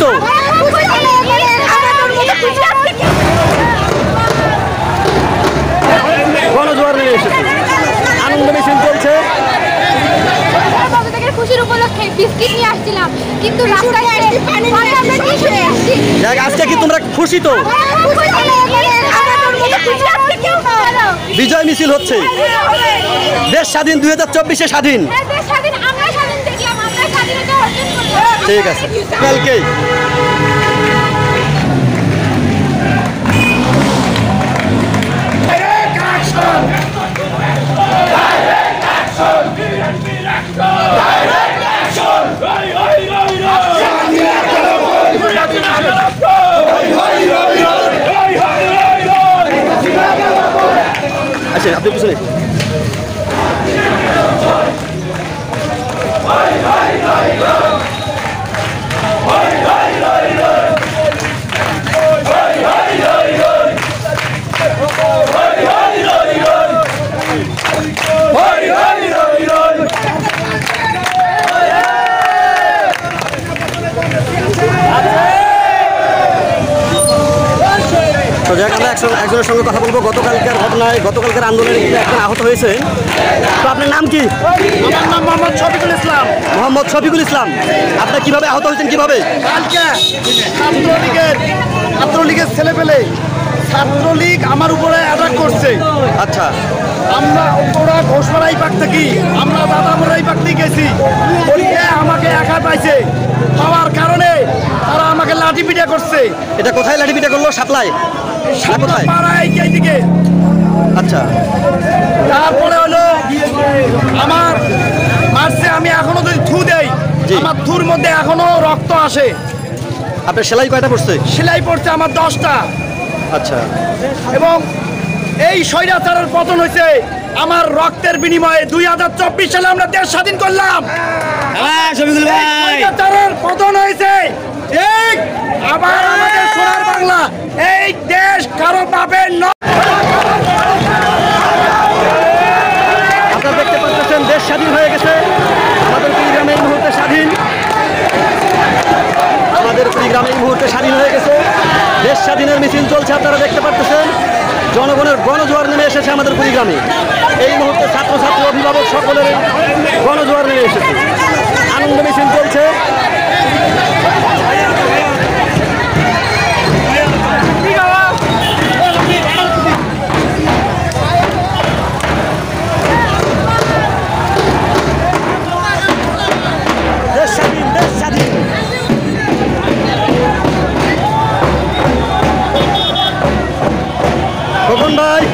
তো? গণজোয়ার নেমে এসেছে, আনন্দ মিছিল চলছে। খুশির উপলক্ষে বিস্কিট নিয়ে আসছিলাম, কিন্তু রাস্তায় আজকে কি তোমরা খুশি তো? বিজয় মিছিল হচ্ছে, দেশ স্বাধীন, 2024 স্বাধীন। ঠিক আছে, কালকে আচ্ছা, আপনি পিছনে তো যাক, আমরা একজনের সঙ্গে কথা বলবো। গতকালকার ঘটনায়, গতকালকার আন্দোলনে একজন আহত হয়েছে। তো আপনার নাম কি? আমার নাম মোহাম্মদ শফিকুল ইসলাম। মোহাম্মদ শফিকুল ইসলাম, আপনার কিভাবে আহত হয়েছেন? কিভাবে? কালকে ছাত্রলীগের ছেলেপেলে, ছাত্রলীগ আমার উপরে অ্যাটাক করছে। আচ্ছা, ওরা ঘোষমারাই পাক থাকি, আমরা দাদামরাই পাক থেকে গেছি। ওইকে আমাকে একা পাইছে, পাওয়ার কারণে তারা আমাকে লাঠি পিটা করছে। এটা কোথায় লাঠি পিটা করলো? সাপ্লাই কোথায়? পাড়ায় এইদিকে। আচ্ছা, তারপরে হলো আমার মারছে, আমি এখনো যদি থু দেই, আমার থুর মধ্যে এখনো রক্ত আসে। আপনার সেলাই কয়টা পড়ছে? সেলাই পড়ছে আমার 10টা। আচ্ছা, এবং এই স্বৈরাচারের পতন হয়েছে আমার রক্তের বিনিময়ে। 2024 সালে আমরা দেশ স্বাধীন করলাম। স্বৈরাচারের পতন হয়েছে, ঠিক আবার আমাদের সোনার বাংলা, এই দেশ কারো পাবেন না। আপনারা দেখতে পাচ্ছেন দেশ স্বাধীন হয়ে গেছে। আমাদের কুড়িগ্রাম এই মুহূর্তে স্বাধীন, আমাদের কুড়িগ্রাম এই মুহূর্তে স্বাধীন হয়ে গেছে। দেশ স্বাধীনের মিছিল চলছে, আপনারা দেখতে পাচ্ছেন। জনগণের গণজোয়ার নেমে এসেছে আমাদের কুড়িগ্রামে। এই মুহূর্তে ছাত্রছাত্রী, অভিভাবক সকলের গণজোয়ার নেমে এসেছে, আনন্দ মিছিল চলছে। দেশ স্বাধীন, দেশ স্বাধীন। খোকন ভাই,